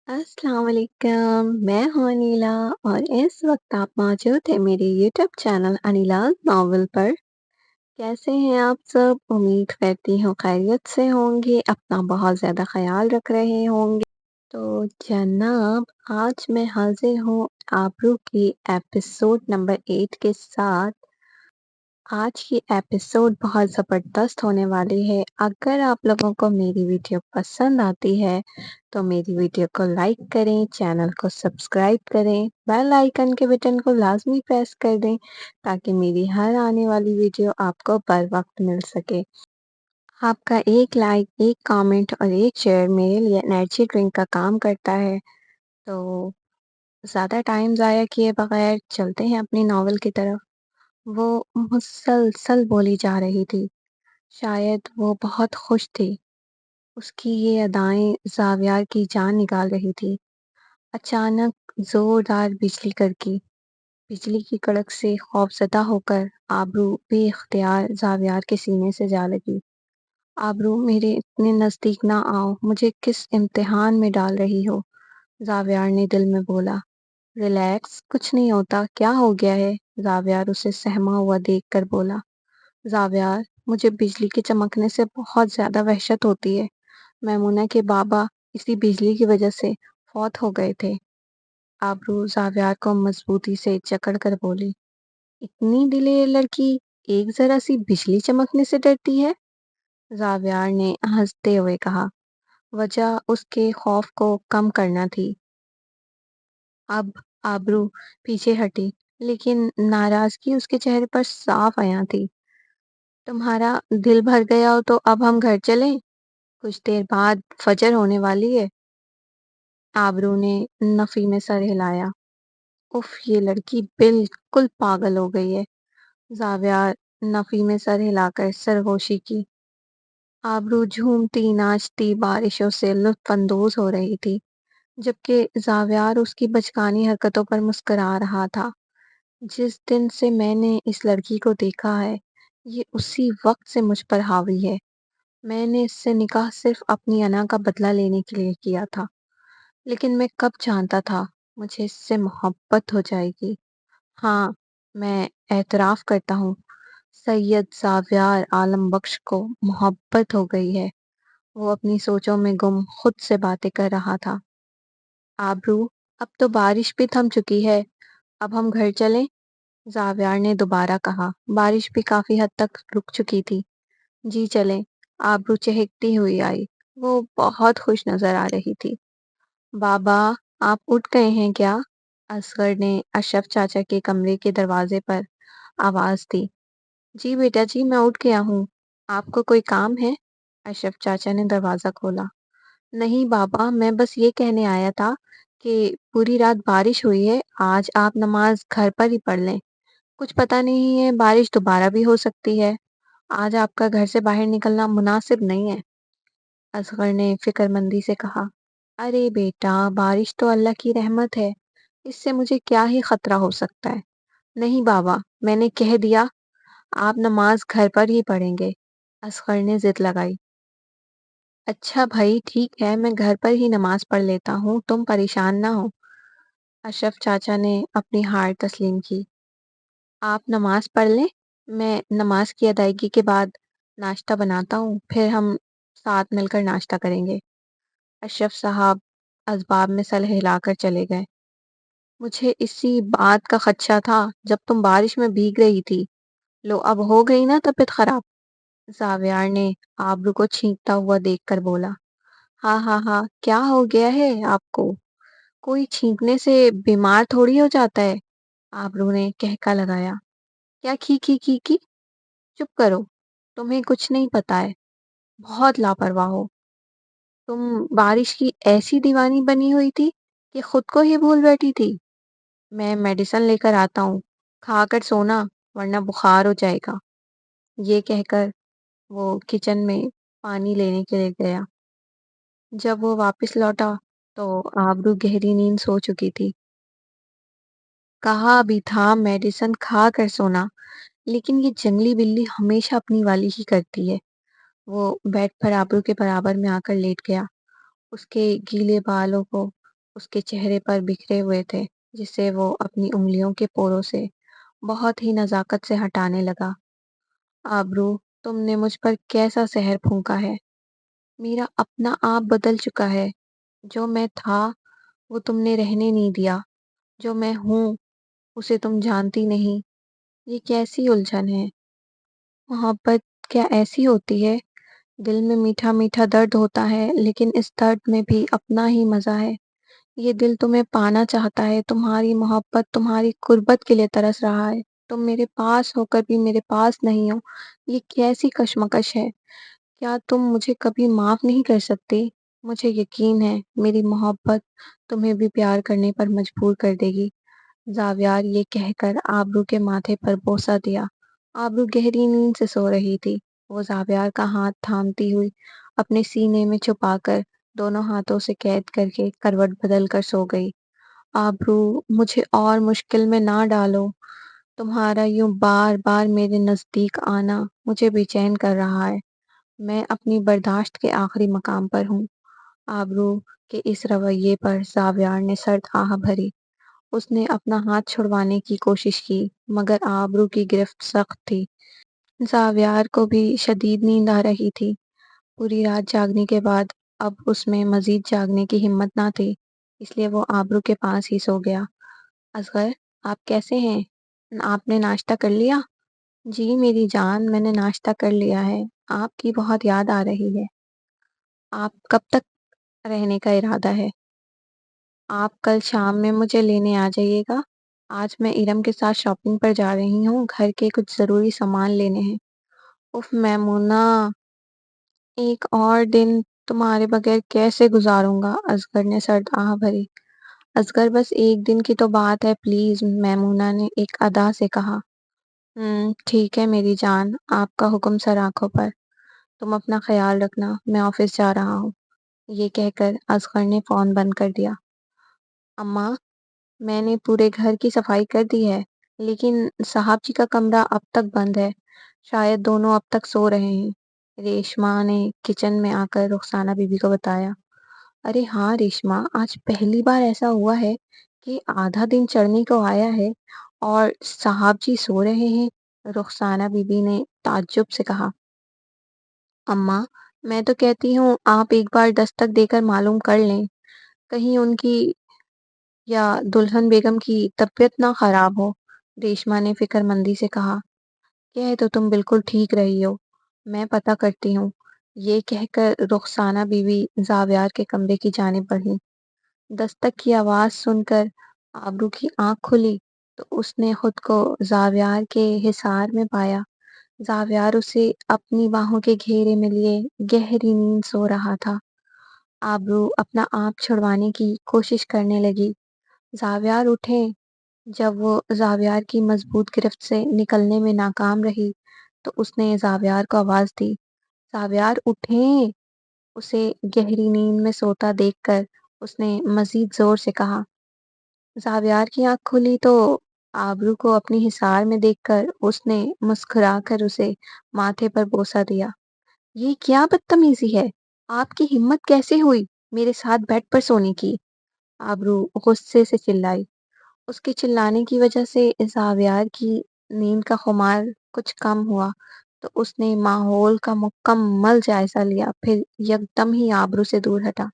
السلام علیکم، میں ہوں انیلا اور اس وقت آپ موجود ہیں میرے یوٹیوب چینل انیلاز ناول پر۔ کیسے ہیں آپ سب؟ امید کرتی ہوں خیریت سے ہوں گے، اپنا بہت زیادہ خیال رکھ رہے ہوں گے۔ تو جناب، آج میں حاضر ہوں آبرو کی ایپیسوڈ نمبر 8 کے ساتھ۔ آج کی ایپیسوڈ بہت زبردست ہونے والی ہے۔ اگر آپ لوگوں کو میری ویڈیو پسند آتی ہے تو میری ویڈیو کو لائک کریں، چینل کو سبسکرائب کریں، بیل آئیکن کے بٹن کو لازمی پریس کر دیں تاکہ میری ہر آنے والی ویڈیو آپ کو بر وقت مل سکے۔ آپ کا ایک لائک، ایک کامنٹ اور ایک شیئر میرے لیے انرجی ڈرنک کا کام کرتا ہے۔ تو زیادہ ٹائم ضائع کیے بغیر چلتے ہیں اپنی ناول کی طرف۔ وہ مسلسل بولی جا رہی تھی، شاید وہ بہت خوش تھی۔ اس کی یہ ادائیں زاویار کی جان نکال رہی تھی۔ اچانک زوردار بجلی کڑکی۔ بجلی کی کڑک سے خوفزدہ ہو کر آبرو بے اختیار زاویار کے سینے سے جا لگی۔ آبرو، میرے اتنے نزدیک نہ آؤ، مجھے کس امتحان میں ڈال رہی ہو؟ زاویار نے دل میں بولا۔ ریلیکس، کچھ نہیں ہوتا، کیا ہو گیا ہے؟ زاویار اسے سہما ہوا دیکھ کر بولا۔ زاویار، مجھے بجلی کے چمکنے سے بہت زیادہ وحشت ہوتی ہے۔ میمونہ کے بابا اسی بجلی کی وجہ سے فوت ہو گئے تھے۔ آبرو زاویار کو مضبوطی سے جکڑ کر بولی۔ اتنی دلیر لڑکی ایک ذرا سی بجلی چمکنے سے ڈرتی ہے؟ زاویار نے ہنستے ہوئے کہا۔ وجہ اس کے خوف کو کم کرنا تھی۔ اب آبرو پیچھے ہٹی، لیکن ناراضگی اس کے چہرے پر صاف عیاں تھی۔ تمہارا دل بھر گیا ہو تو اب ہم گھر چلیں؟ کچھ دیر بعد فجر ہونے والی ہے۔ آبرو نے نفی میں سر ہلایا۔ اف، یہ لڑکی بالکل پاگل ہو گئی ہے۔ زاویار نفی میں سر ہلا کر سرگوشی کی۔ آبرو جھومتی ناچتی بارشوں سے لطف اندوز ہو رہی تھی، جبکہ زاویار اس کی بچکانی حرکتوں پر مسکرا رہا تھا۔ جس دن سے میں نے اس لڑکی کو دیکھا ہے، یہ اسی وقت سے مجھ پر حاوی ہے۔ میں نے اس سے نکاح صرف اپنی انا کا بدلہ لینے کے لیے کیا تھا، لیکن میں کب جانتا تھا مجھے اس سے محبت ہو جائے گی۔ ہاں، میں اعتراف کرتا ہوں، سید زاویار عالم بخش کو محبت ہو گئی ہے۔ وہ اپنی سوچوں میں گم خود سے باتیں کر رہا تھا۔ آبرو، اب تو بارش بھی تھم چکی ہے، اب ہم گھر چلیں؟ زاویار نے دوبارہ کہا۔ بارش بھی کافی حد تک رک چکی تھی۔ جی چلیں۔ آبرو چہکتی ہوئی آئی۔ وہ بہت خوش نظر آ رہی تھی۔ بابا، آپ اٹھ گئے ہیں کیا؟ اصغر نے اشرف چاچا کے کمرے کے دروازے پر آواز دی۔ جی بیٹا جی، میں اٹھ گیا ہوں۔ آپ کو کوئی کام ہے؟ اشرف چاچا نے دروازہ کھولا۔ نہیں بابا، میں بس یہ کہنے آیا تھا کہ پوری رات بارش ہوئی ہے، آج آپ نماز گھر پر ہی پڑھ لیں۔ کچھ پتہ نہیں ہے، بارش دوبارہ بھی ہو سکتی ہے۔ آج آپ کا گھر سے باہر نکلنا مناسب نہیں ہے، اصغر نے فکر مندی سے کہا۔ ارے بیٹا، بارش تو اللہ کی رحمت ہے، اس سے مجھے کیا ہی خطرہ ہو سکتا ہے۔ نہیں بابا، میں نے کہہ دیا، آپ نماز گھر پر ہی پڑھیں گے، اصغر نے ضد لگائی۔ اچھا بھائی، ٹھیک ہے، میں گھر پر ہی نماز پڑھ لیتا ہوں، تم پریشان نہ ہو، اشرف چاچا نے اپنی ہار تسلیم کی۔ آپ نماز پڑھ لیں، میں نماز کی ادائیگی کے بعد ناشتہ بناتا ہوں، پھر ہم ساتھ مل کر ناشتہ کریں گے۔ اشرف صاحب اسباب میں سر ہلا کر چلے گئے۔ مجھے اسی بات کا خدشہ تھا جب تم بارش میں بھیگ رہی تھی۔ لو، اب ہو گئی نا طبیعت خراب؟ زاویار نے آبرو کو چھینکتا ہوا دیکھ کر بولا۔ ہاں ہاں ہاں، کیا ہو گیا ہے آپ کو؟ کوئی چھینکنے سے بیمار تھوڑی ہو جاتا ہے، آبرو نے کہکا لگایا۔ کیا کی؟ چپ کرو، تمہیں کچھ نہیں پتا ہے، بہت لاپرواہ ہو تم۔ بارش کی ایسی دیوانی بنی ہوئی تھی کہ خود کو ہی بھول بیٹھی تھی۔ میں میڈیسن لے کر آتا ہوں، کھا کر سونا ورنہ بخار ہو جائے گا۔ یہ کہہ کر وہ کچن میں پانی لینے کے لیے گیا۔ جب وہ واپس لوٹا تو آبرو گہری نیند سو چکی تھی۔ کہا بھی تھا میڈیسن کھا کر سونا، لیکن یہ جنگلی بلی ہمیشہ اپنی والی ہی کرتی ہے۔ وہ بیڈ پر آبرو کے برابر میں آ کر لیٹ گیا، اس کے گیلے بالوں کو اس کے چہرے پر بکھرے ہوئے تھے، جسے وہ اپنی انگلیوں کے پوروں سے بہت ہی نزاکت سے ہٹانے لگا۔ آبرو، تم نے مجھ پر کیسا زہر پھونکا ہے؟ میرا اپنا آپ بدل چکا ہے۔ جو میں تھا وہ تم نے رہنے نہیں دیا۔ جو میں ہوں اسے تم جانتی نہیں۔ یہ کیسی الجھن ہے؟ محبت کیا ایسی ہوتی ہے؟ دل میں میٹھا میٹھا درد ہوتا ہے، لیکن اس درد میں بھی اپنا ہی مزہ ہے۔ یہ دل تمہیں پانا چاہتا ہے، تمہاری محبت، تمہاری قربت کے لیے ترس رہا ہے۔ تم میرے پاس ہو کر بھی میرے پاس نہیں ہو۔ یہ کیسی کشمکش ہے؟ کیا تم مجھے کبھی معاف نہیں کر سکتی؟ مجھے یقین ہے میری محبت تمہیں بھی پیار کرنے پر مجبور کر دے گی۔ زاویار یہ کہہ کر آبرو کے ماتھے پر بوسہ دیا۔ آبرو گہری نیند سے سو رہی تھی۔ وہ زاویار کا ہاتھ تھامتی ہوئی اپنے سینے میں چھپا کر دونوں ہاتھوں سے قید کر کے کروٹ بدل کر سو گئی۔ آبرو، مجھے اور مشکل میں نہ ڈالو۔ تمہارا یوں بار بار میرے نزدیک آنا مجھے بے چین کر رہا ہے۔ میں اپنی برداشت کے آخری مقام پر ہوں۔ آبرو کے اس رویے پر زاویار نے سرد آہ بھری۔ اس نے اپنا ہاتھ چھڑوانے کی کوشش کی، مگر آبرو کی گرفت سخت تھی۔ زاویار کو بھی شدید نیند آ رہی تھی۔ پوری رات جاگنے کے بعد اب اس میں مزید جاگنے کی ہمت نہ تھی، اس لیے وہ آبرو کے پاس ہی سو گیا۔ اصغر، آپ کیسے ہیں؟ آپ نے ناشتہ کر لیا؟ جی میری جان، میں نے ناشتہ کر لیا ہے۔ آپ کی بہت یاد آ رہی ہے۔ آپ کب تک رہنے کا ارادہ ہے؟ آپ کل شام میں مجھے لینے آ جائیے گا۔ آج میں ارم کے ساتھ شاپنگ پر جا رہی ہوں، گھر کے کچھ ضروری سامان لینے ہیں۔ اف میمونہ، ایک اور دن تمہارے بغیر کیسے گزاروں گا؟ اصغر نے سرد آہ بھری۔ اصغر، بس ایک دن کی تو بات ہے، پلیز، میمونہ نے ایک ادا سے کہا۔ ٹھیک ہے میری جان، آپ کا حکم سر آنکھوں پر۔ تم اپنا خیال رکھنا، میں آفس جا رہا ہوں۔ یہ کہہ کر اصغر نے فون بند کر دیا۔ اماں، میں نے پورے گھر کی صفائی کر دی ہے، لیکن صاحب جی کا کمرہ اب تک بند ہے۔ شاید دونوں اب تک سو رہے ہیں، ریشما نے کچن میں آ کر رخسانہ بی بی کو بتایا۔ ارے ہاں ریشما، آج پہلی بار ایسا ہوا ہے کہ آدھا دن چڑھنے کو آیا ہے اور صاحب جی سو رہے ہیں، رخسانہ بی بی نے تعجب سے کہا۔ اماں، میں تو کہتی ہوں آپ ایک بار دستک دے کر معلوم کر لیں، کہیں ان کی یا دلہن بیگم کی طبیعت نہ خراب ہو، ریشما نے فکر مندی سے کہا۔ کہہ تو تم بالکل ٹھیک رہی ہو، میں پتہ کرتی ہوں۔ یہ کہہ کر رخسانہ بیوی زاویار کے کمرے کی جانب بڑھی۔ دستک کی آواز سن کر آبرو کی آنکھ کھلی تو اس نے خود کو زاویار کے حصار میں پایا۔ زاویار اسے اپنی باہوں کے گھیرے میں لیے گہری نیند سو رہا تھا۔ آبرو اپنا آپ چھڑوانے کی کوشش کرنے لگی۔ زاویار اٹھے۔ جب وہ زاویار کی مضبوط گرفت سے نکلنے میں ناکام رہی تو اس نے زاویار کو آواز دی۔ زاویار اٹھیں! اسے گہری نیند میں سوتا دیکھ کر اس نے مزید زور سے کہا۔ زاویار کی آنکھ کھلی تو آبرو کو اپنی حصار میں دیکھ کر اس نے مسکرا کر اسے ماتھے پر بوسہ دیا۔ یہ کیا بدتمیزی ہے؟ آپ کی ہمت کیسے ہوئی میرے ساتھ بیڈ پر سونے کی؟ آبرو غصے سے چلائی۔ اس کے چلانے کی وجہ سے زاویار کی نیند کا خمار کچھ کم ہوا تو اس نے ماحول کا مکمل جائزہ لیا، پھر یکدم ہی آبرو سے دور ہٹا۔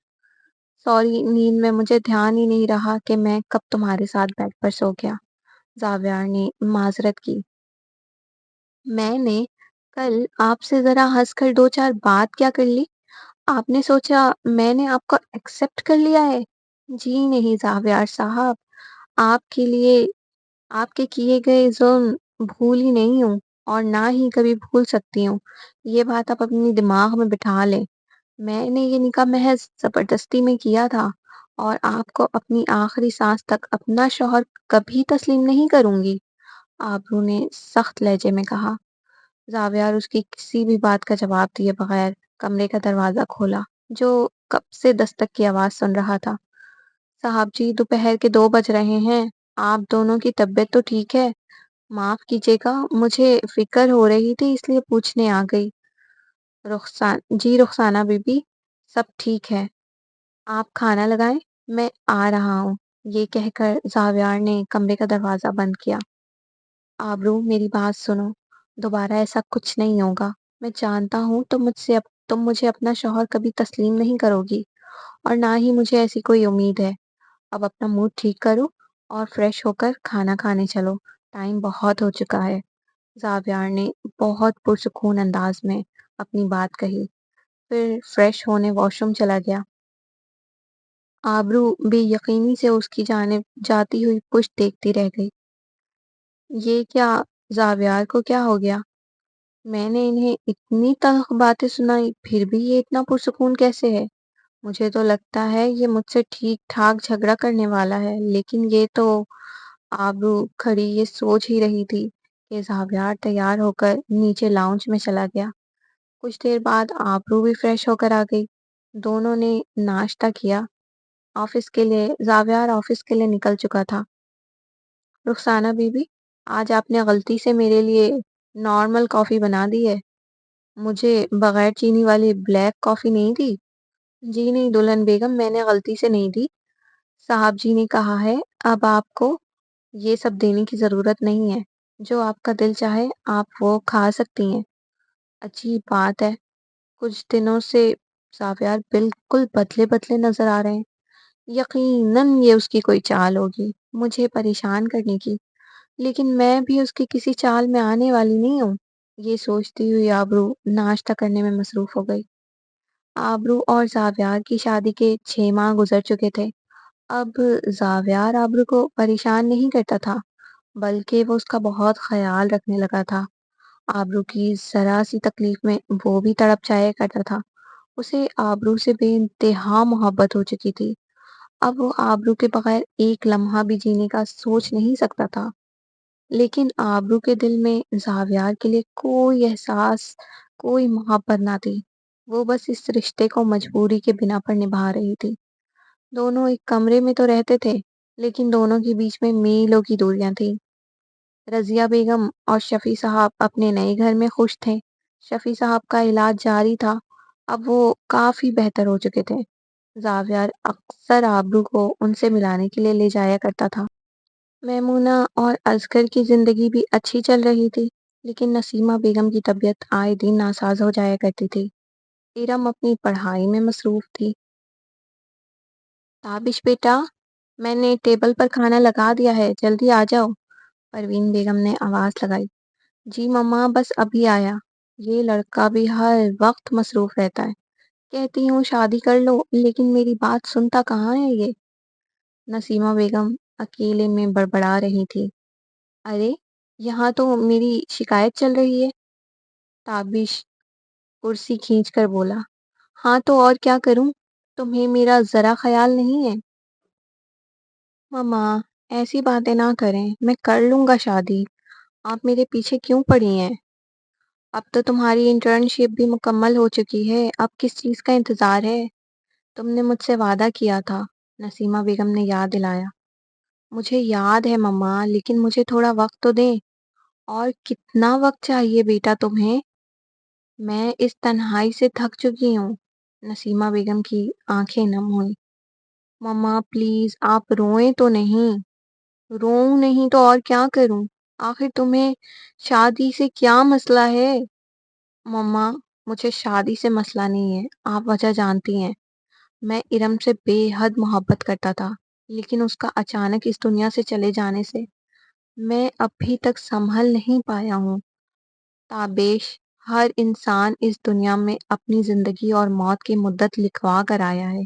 سوری، نیند میں مجھے دھیان ہی نہیں رہا کہ میں کب تمہارے ساتھ بیڈ پر سو گیا، زاویار نے معذرت کی۔ میں نے کل آپ سے ذرا ہنس کر دو چار بات کیا کر لی، آپ نے سوچا میں نے آپ کو ایکسپٹ کر لیا ہے۔ جی نہیں زاویار صاحب، آپ کے لیے آپ کے کیے گئے ظلم بھول ہی نہیں ہوں اور نہ ہی کبھی بھول سکتی ہوں، یہ بات آپ اپنی دماغ میں بٹھا لیں۔ میں نے یہ نکاح محض زبردستی میں کیا تھا اور آپ کو اپنی آخری سانس تک اپنا شوہر کبھی تسلیم نہیں کروں گی، آبرو نے سخت لہجے میں کہا۔ زاویار اس کی کسی بھی بات کا جواب دیے بغیر کمرے کا دروازہ کھولا، جو کب سے دستک کی آواز سن رہا تھا۔ صاحب جی، دوپہر کے 2 بج رہے ہیں، آپ دونوں کی طبیعت تو ٹھیک ہے؟ معاف کیجیے گا، مجھے فکر ہو رہی تھی اس لیے پوچھنے آ گئی۔ جی رخسانہ بی بی، سب ٹھیک ہے، آپ کھانا لگائیں۔ میں آ رہا ہوں، یہ کہہ کر زاویار نے کمرے کا دروازہ بند کیا۔ آبرو میری بات سنو، دوبارہ ایسا کچھ نہیں ہوگا۔ میں جانتا ہوں تم مجھے اپنا شوہر کبھی تسلیم نہیں کرو گی، اور نہ ہی مجھے ایسی کوئی امید ہے۔ اب اپنا موڈ ٹھیک کرو اور فریش ہو کر کھانا کھانے چلو، ٹائم بہت ہو چکا ہے۔ زاویار نے بہت پرسکون انداز میں اپنی بات کہی، پھر فریش ہونے واش روم چلا گیا۔ آبرو بے یقینی سے اس کی جانب جاتی ہوئی پشت دیکھتی رہ گئی۔ یہ کیا، زاویار کو کیا ہو گیا؟ میں نے انہیں اتنی تلخ باتیں سنائی، پھر بھی یہ اتنا پرسکون کیسے ہے؟ مجھے تو لگتا ہے یہ مجھ سے ٹھیک ٹھاک جھگڑا کرنے والا ہے، لیکن یہ تو… آبرو کھڑی یہ سوچ ہی رہی تھی کہ زاویار تیار ہو کر نیچے لاؤنج میں چلا گیا۔ کچھ دیر بعد آبرو بھی فریش ہو کر آ گئی۔ دونوں نے ناشتہ کیا۔ زاویار آفس کے لیے نکل چکا تھا۔ رخسانہ بی بی، آج آپ نے غلطی سے میرے لیے نارمل کافی بنا دی ہے، مجھے بغیر چینی والی بلیک کافی نہیں دی؟ جی نہیں دلہن بیگم، میں نے غلطی سے نہیں دی، صاحب جی نے کہا ہے اب آپ کو یہ سب دینے کی ضرورت نہیں ہے، جو آپ کا دل چاہے آپ وہ کھا سکتی ہیں۔ عجیب بات ہے، کچھ دنوں سے زاویار بالکل بدلے بدلے نظر آ رہے ہیں۔ یقیناً یہ اس کی کوئی چال ہوگی مجھے پریشان کرنے کی، لیکن میں بھی اس کی کسی چال میں آنے والی نہیں ہوں۔ یہ سوچتی ہوئی آبرو ناشتہ کرنے میں مصروف ہو گئی۔ آبرو اور زاویار کی شادی کے 6 ماہ گزر چکے تھے۔ اب زاویار آبرو کو پریشان نہیں کرتا تھا، بلکہ وہ اس کا بہت خیال رکھنے لگا تھا۔ آبرو کی ذرا سی تکلیف میں وہ بھی تڑپ جایا کرتا تھا۔ اسے آبرو سے بے انتہا محبت ہو چکی تھی۔ اب وہ آبرو کے بغیر ایک لمحہ بھی جینے کا سوچ نہیں سکتا تھا۔ لیکن آبرو کے دل میں زاویار کے لیے کوئی احساس، کوئی محبت نہ تھی۔ وہ بس اس رشتے کو مجبوری کے بنا پر نبھا رہی تھی۔ دونوں ایک کمرے میں تو رہتے تھے، لیکن دونوں کے بیچ میں میلوں کی دوریاں تھیں۔ رضیہ بیگم اور شفیع صاحب اپنے نئے گھر میں خوش تھے۔ شفیع صاحب کا علاج جاری تھا، اب وہ کافی بہتر ہو چکے تھے۔ زاویار اکثر آبرو کو ان سے ملانے کے لیے لے جایا کرتا تھا۔ میمونہ اور اصغر کی زندگی بھی اچھی چل رہی تھی، لیکن نسیمہ بیگم کی طبیعت آئے دن ناساز ہو جایا کرتی تھی۔ ارم اپنی پڑھائی میں مصروف تھی۔ تابش بیٹا، میں نے ٹیبل پر کھانا لگا دیا ہے، جلدی آ جاؤ، پروین بیگم نے آواز لگائی۔ جی مما، بس ابھی آیا۔ یہ لڑکا بھی ہر وقت مصروف رہتا ہے، کہتی ہوں شادی کر لو، لیکن میری بات سنتا کہاں ہے یہ؟ نسیمہ بیگم اکیلے میں بڑبڑا رہی تھی۔ ارے یہاں تو میری شکایت چل رہی ہے، تابش کرسی کھینچ کر بولا۔ ہاں تو اور کیا کروں، تمہیں میرا ذرا خیال نہیں ہے؟ مما ایسی باتیں نہ کریں، میں کر لوں گا شادی، آپ میرے پیچھے کیوں پڑی ہیں؟ اب تو تمہاری انٹرنشپ بھی مکمل ہو چکی ہے، اب کس چیز کا انتظار ہے؟ تم نے مجھ سے وعدہ کیا تھا، نسیمہ بیگم نے یاد دلایا۔ مجھے یاد ہے مما، لیکن مجھے تھوڑا وقت تو دیں۔ اور کتنا وقت چاہیے بیٹا تمہیں؟ میں اس تنہائی سے تھک چکی ہوں۔ نسیمہ بیگم کی آنکھیں نم ہوئیں۔ مما پلیز، آپ روئیں تو نہیں۔ روؤں نہیں تو اور کیا کروں؟ آخر تمہیں شادی سے کیا مسئلہ ہے؟ مما مجھے شادی سے مسئلہ نہیں ہے، آپ وجہ جانتی ہیں۔ میں ارم سے بے حد محبت کرتا تھا، لیکن اس کا اچانک اس دنیا سے چلے جانے سے میں ابھی تک سنبھل نہیں پایا ہوں۔ تابش، ہر انسان اس دنیا میں اپنی زندگی اور موت کی مدت لکھوا کر آیا ہے۔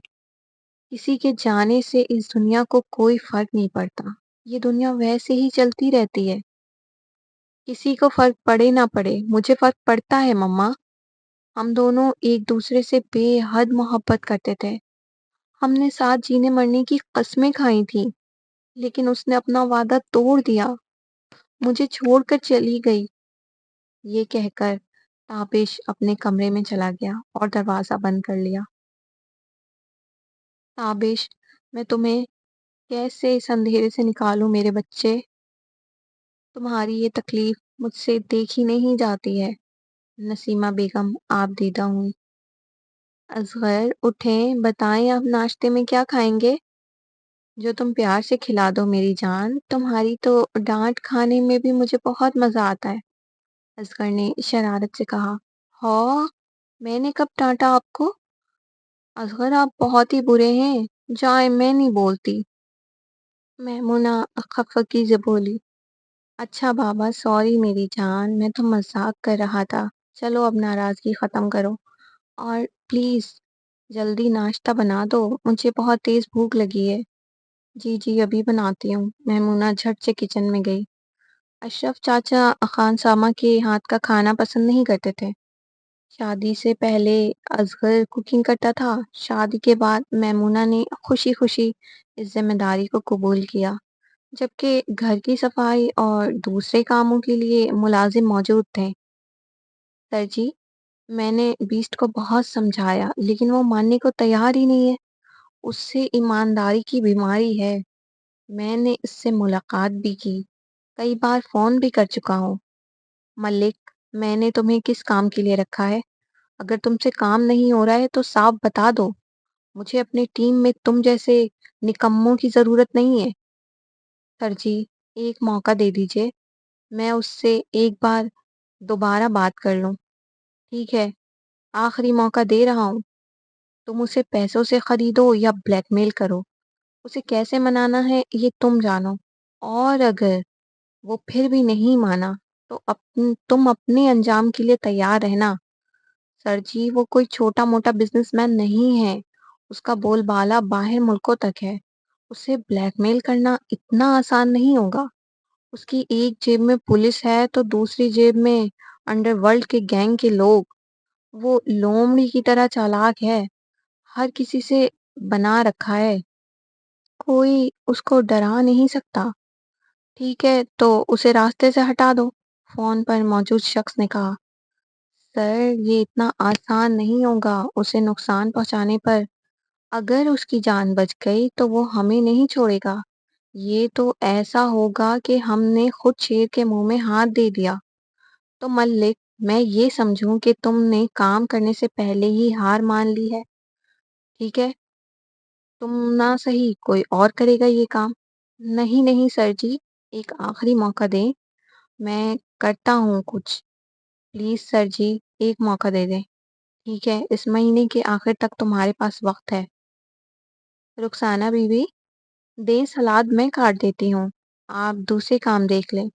کسی کے جانے سے اس دنیا کو کوئی فرق نہیں پڑتا، یہ دنیا ویسے ہی چلتی رہتی ہے۔ کسی کو فرق پڑے نہ پڑے، مجھے فرق پڑتا ہے مما۔ ہم دونوں ایک دوسرے سے بے حد محبت کرتے تھے، ہم نے ساتھ جینے مرنے کی قسمیں کھائی تھیں، لیکن اس نے اپنا وعدہ توڑ دیا، مجھے چھوڑ کر چلی گئی۔ یہ کہہ کر تابش اپنے کمرے میں چلا گیا اور دروازہ بند کر لیا۔ تابش، میں تمہیں کیسے اس اندھیرے سے نکالوں میرے بچے؟ تمہاری یہ تکلیف مجھ سے دیکھی نہیں جاتی ہے۔ نسیمہ بیگم آپ دیدہ ہوئی۔ اصغر اٹھیں، بتائیں آپ ناشتے میں کیا کھائیں گے؟ جو تم پیار سے کھلا دو میری جان، تمہاری تو ڈانٹ کھانے میں بھی مجھے بہت مزہ آتا ہے، اصغر نے شرارت سے کہا۔ ہاں، میں نے کب ڈانٹا آپ کو؟ اصغر آپ بہت ہی برے ہیں، جائے میں نہیں بولتی، میمونہ خفگی سے بولی۔ اچھا بابا سوری میری جان، میں تو مذاق کر رہا تھا، چلو اب ناراضگی ختم کرو اور پلیز جلدی ناشتہ بنا دو، مجھے بہت تیز بھوک لگی ہے۔ جی جی ابھی بناتی ہوں، میمونہ جھٹ سے کچن میں گئی۔ اشرف چاچا خان سامہ کے ہاتھ کا کھانا پسند نہیں کرتے تھے۔ شادی سے پہلے اصغر کوکنگ کرتا تھا، شادی کے بعد میمونہ نے خوشی خوشی اس ذمہ داری کو قبول کیا، جبکہ گھر کی صفائی اور دوسرے کاموں کے لیے ملازم موجود تھے۔ سر جی، میں نے بیسٹ کو بہت سمجھایا لیکن وہ ماننے کو تیار ہی نہیں ہے، اس سے ایمانداری کی بیماری ہے۔ میں نے اس سے ملاقات بھی کی، کئی بار فون بھی کر چکا ہوں۔ ملک، میں نے تمہیں کس کام کے لیے رکھا ہے؟ اگر تم سے کام نہیں ہو رہا ہے تو صاف بتا دو، مجھے اپنی ٹیم میں تم جیسے نکموں کی ضرورت نہیں ہے۔ سر جی، ایک موقع دے دیجیے، میں اس سے ایک بار دوبارہ بات کر لوں۔ ٹھیک ہے، آخری موقع دے رہا ہوں، تم اسے پیسوں سے خریدو یا بلیک میل کرو، اسے کیسے منانا ہے یہ تم جانو، اور اگر وہ پھر بھی نہیں مانا تو تم اپنے انجام کے لیے تیار رہنا۔ سر جی، وہ کوئی چھوٹا موٹا بزنس مین نہیں ہے، اس کا بول بالا باہر ملکوں تک ہے، اسے بلیک میل کرنا اتنا آسان نہیں ہوگا۔ اس کی ایک جیب میں پولیس ہے تو دوسری جیب میں انڈر ورلڈ کے گینگ کے لوگ، وہ لومڑی کی طرح چالاک ہے، ہر کسی سے بنا رکھا ہے، کوئی اس کو ڈرا نہیں سکتا۔ ٹھیک ہے تو اسے راستے سے ہٹا دو، فون پر موجود شخص نے کہا۔ سر یہ اتنا آسان نہیں ہوگا، اسے نقصان پہنچانے پر اگر اس کی جان بچ گئی تو وہ ہمیں نہیں چھوڑے گا، یہ تو ایسا ہوگا کہ ہم نے خود شیر کے منہ میں ہاتھ دے دیا۔ تو ملک، میں یہ سمجھوں کہ تم نے کام کرنے سے پہلے ہی ہار مان لی ہے، ٹھیک ہے؟ تم نہ صحیح کوئی اور کرے گا یہ کام۔ نہیں نہیں سر جی، ایک آخری موقع دیں، میں کرتا ہوں کچھ، پلیز سر جی ایک موقع دے دیں۔ ٹھیک ہے، اس مہینے کے آخر تک تمہارے پاس وقت ہے۔ رخسانہ بیوی، دیں سلاد میں کاٹ دیتی ہوں، آپ دوسرے کام دیکھ لیں۔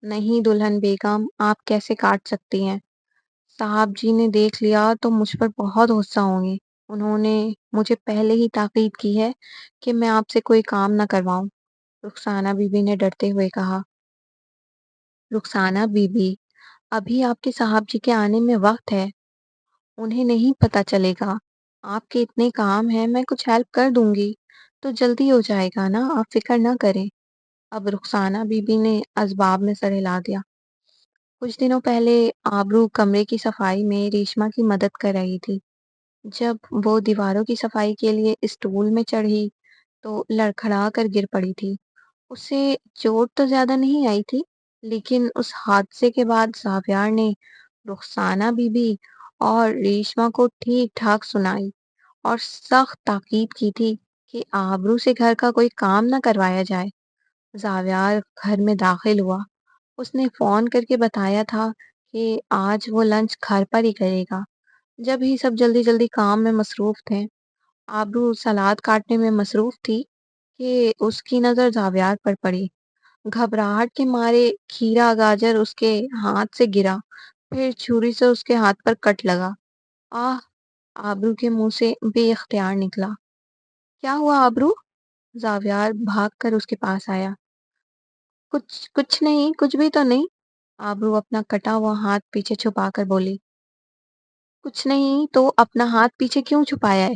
نہیں دلہن بیگم، آپ کیسے کاٹ سکتی ہیں؟ صاحب جی نے دیکھ لیا تو مجھ پر بہت غصہ ہوں گے، انہوں نے مجھے پہلے ہی تاکید کی ہے کہ میں آپ سے کوئی کام نہ کرواؤں، رخسانہ بی بی نے ڈرتے ہوئے کہا۔ رخسانہ بی بی، ابھی آپ کے صاحب جی کے آنے میں وقت ہے، انہیں نہیں پتہ چلے گا، آپ کے اتنے کام ہیں، میں کچھ ہیلپ کر دوں گی تو جلدی ہو جائے گا نا، آپ فکر نہ کریں۔ اب رخسانہ بی بی نے اسباب میں سر ہلا دیا۔ کچھ دنوں پہلے آبرو کمرے کی صفائی میں ریشما کی مدد کر رہی تھی۔ جب وہ دیواروں کی صفائی کے لیے اسٹول میں چڑھی تو لڑکھڑا کر گر پڑی تھی۔ اسے چوٹ تو زیادہ نہیں آئی تھی، لیکن اس حادثے کے بعد زاویار نے رخسانہ بی بی اور ریشما کو ٹھیک ٹھاک سنائی اور سخت تاکید کی تھی کہ آبرو سے گھر کا کوئی کام نہ کروایا جائے۔ زاویار گھر میں داخل ہوا، اس نے فون کر کے بتایا تھا کہ آج وہ لنچ گھر پر ہی کرے گا۔ جب ہی سب جلدی جلدی کام میں مصروف تھے، آبرو سلاد کاٹنے میں مصروف تھی کہ اس کی نظر زاویار پر پڑی۔ گھبراہٹ کے مارے کھیرا گاجر اس کے ہاتھ سے گرا، پھر چھری سے اس کے ہاتھ پر کٹ لگا۔ آہ! آبرو کے منہ سے بے اختیار نکلا۔ کیا ہوا آبرو؟ زاویار بھاگ کر اس کے پاس آیا۔ کچھ نہیں، کچھ بھی تو نہیں، آبرو اپنا کٹا ہوا ہاتھ پیچھے چھپا کر بولی۔ کچھ نہیں تو اپنا ہاتھ پیچھے کیوں چھپایا ہے؟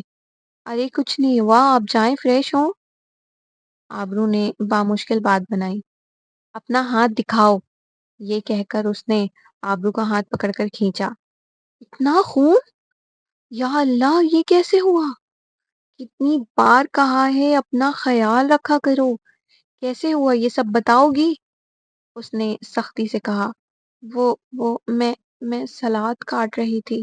ارے کچھ نہیں ہوا، آپ جائیں فریش ہوں، آبرو نے بامشکل بات بنائی۔ اپنا ہاتھ دکھاؤ، یہ کہہ کر اس نے آبرو کا ہاتھ پکڑ کر کھینچا۔ اتنا خون! یا اللہ، یہ کیسے ہوا؟ کتنی بار کہا ہے اپنا خیال رکھا کرو، کیسے ہوا یہ سب بتاؤ گی؟ اس نے سختی سے کہا۔ وہ میں سلاد کاٹ رہی تھی،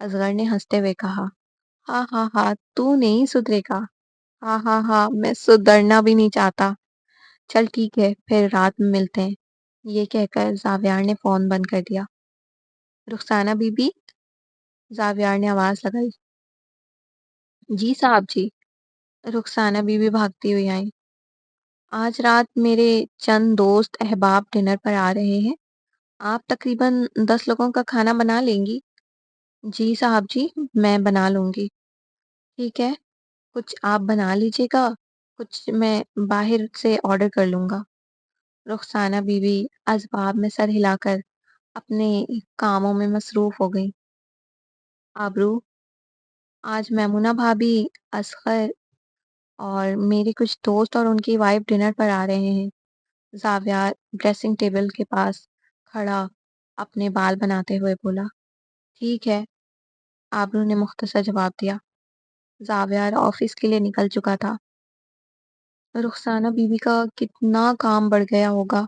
اصغر نے ہنستے ہوئے کہا، ہاں ہاں ہاں، تو نہیں سدھرے گا۔ ہاں ہاں ہاں، میں سدھرنا بھی نہیں چاہتا۔ چل ٹھیک ہے، پھر رات میں ملتے ہیں۔ یہ کہہ کر زاویار نے فون بند کر دیا۔ رخسانہ بی بی، زاویار نے آواز لگائی۔ جی صاحب جی۔ رخسانہ بی بی بھاگتی ہوئی آئی۔ آج رات میرے چند دوست احباب ڈنر پر آ رہے ہیں، آپ تقریباً 10 لوگوں کا کھانا بنا لیں گی؟ جی صاحب جی، میں بنا لوں گی۔ ٹھیک ہے، کچھ آپ بنا لیجیے گا، کچھ میں باہر سے آرڈر کر لوں گا۔ رخسانہ بی بی اسباب میں سر ہلا کر اپنے کاموں میں مصروف ہو گئی۔ آبرو، آج میمونہ بھابی، اصغر اور میرے کچھ دوست اور ان کی وائف ڈنر پر آ رہے ہیں۔ زاویار ڈریسنگ ٹیبل کے پاس کھڑا اپنے بال بناتے ہوئے بولا۔ ٹھیک ہے، آبرو نے مختصر جواب دیا۔ زاویار آفس کے لیے نکل چکا تھا۔ رخسانہ بی بی کا کتنا کام بڑھ گیا ہوگا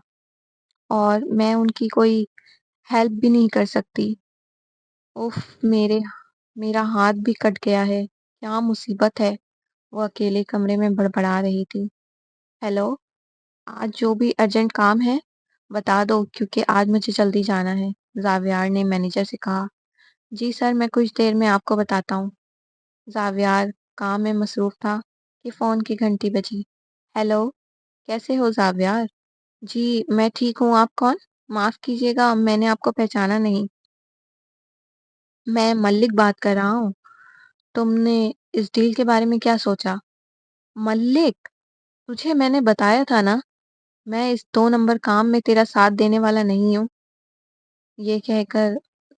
اور میں ان کی کوئی ہیلپ بھی نہیں کر سکتی۔ اف، میرا ہاتھ بھی کٹ گیا ہے، کیا مصیبت ہے۔ وہ اکیلے کمرے میں بڑبڑا رہی تھی۔ ہیلو، آج جو بھی ارجنٹ کام ہے بتا دو، کیونکہ آج مجھے جلدی جانا ہے، زاویار نے مینیجر سے کہا۔ جی سر، میں کچھ دیر میں آپ کو بتاتا ہوں۔ زاویار کام میں مصروف تھا کہ فون کی گھنٹی بجی۔ ہیلو، کیسے ہو زاویار؟ جی میں ٹھیک ہوں، آپ کون؟ معاف کیجیے گا، میں نے آپ کو پہچانا نہیں۔ میں ملک بات کر رہا ہوں۔ تم نے اس ڈیل کے بارے میں کیا سوچا؟ ملک، تجھے میں نے بتایا تھا نا، میں اس 2 نمبر کام میں تیرا ساتھ دینے والا نہیں ہوں۔ یہ کہہ کر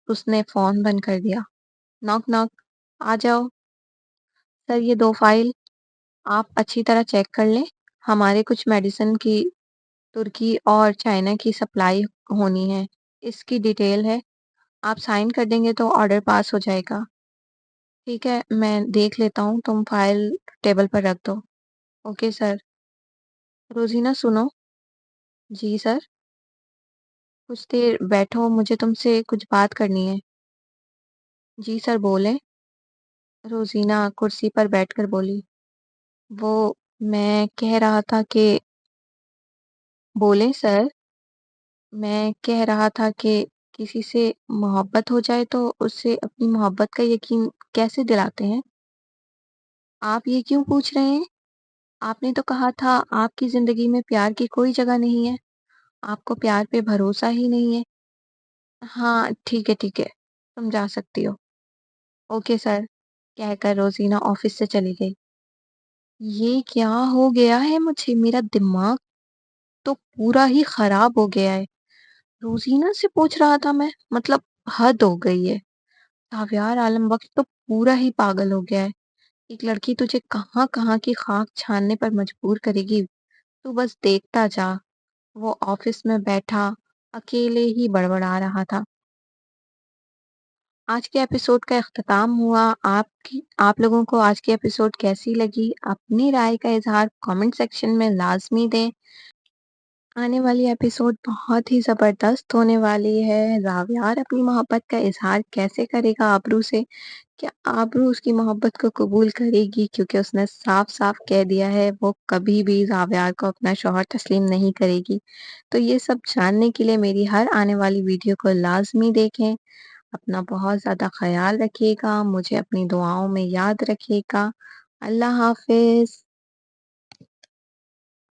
اس نے فون بند کر دیا۔ ناک ناک، آ جاؤ۔ سر، یہ 2 فائل آپ اچھی طرح چیک کر لیں، ہمارے کچھ میڈیسن کی ترکی اور چائنا کی سپلائی ہونی ہے، اس کی ڈیٹیل ہے، آپ سائن کر دیں گے تو آرڈر پاس ہو جائے گا۔ ٹھیک ہے، میں دیکھ لیتا ہوں، تم فائل ٹیبل پر رکھ دو۔ Okay sir. روزینہ سنو۔ جی سر۔ کچھ دیر بیٹھو، مجھے تم سے کچھ بات کرنی ہے۔ جی سر، بولیں۔ روزینہ کرسی پر بیٹھ کر بولی۔ وہ، میں کہہ رہا تھا کہ… بولیں سر۔ میں کہہ رہا تھا کہ کسی سے محبت ہو جائے تو اس سے اپنی محبت کا یقین کیسے دلاتے ہیں؟ آپ یہ کیوں پوچھ رہے ہیں؟ آپ نے تو کہا تھا آپ کی زندگی میں پیار کی کوئی جگہ نہیں ہے، آپ کو پیار پہ بھروسہ ہی نہیں ہے۔ ہاں ٹھیک ہے ٹھیک ہے، تم جا سکتی ہو۔ اوکے سر، کہہ کر روزینہ آفس سے چلی گئی۔ یہ کیا ہو گیا ہے مجھے، میرا دماغ تو پورا ہی خراب ہو گیا ہے۔ روزینہ سے پوچھ رہا تھا میں، مطلب حد ہو گئی ہے۔ ساویار عالم وقت تو پورا ہی پاگل ہو گیا ہے۔ ایک لڑکی تجھے کہاں کہاں کی خاک چھاننے پر مجبور کرے گی، تو بس دیکھتا جا۔ وہ آفس میں بیٹھا اکیلے ہی بڑبڑا رہا تھا۔ آج کے ایپیسوڈ کا اختتام ہوا۔ آپ لوگوں کو آج کی ایپیسوڈ کیسی لگی؟ اپنی رائے کا اظہار کامنٹ سیکشن میں لازمی دیں۔ آنے والی ایپیسوڈ بہت ہی زبردست ہونے والی ہے۔ زاویار اپنی محبت کا اظہار کیسے کرے گا آبرو سے؟ کیا آبرو اس کی محبت کو قبول کرے گی؟ کیونکہ اس نے صاف صاف کہہ دیا ہے وہ کبھی بھی زاویار کو اپنا شوہر تسلیم نہیں کرے گی۔ تو یہ سب جاننے کے لیے میری ہر آنے والی ویڈیو کو لازمی دیکھیں۔ اپنا بہت زیادہ خیال رکھیے گا، مجھے اپنی دعاؤں میں یاد رکھیے گا۔ اللہ حافظ۔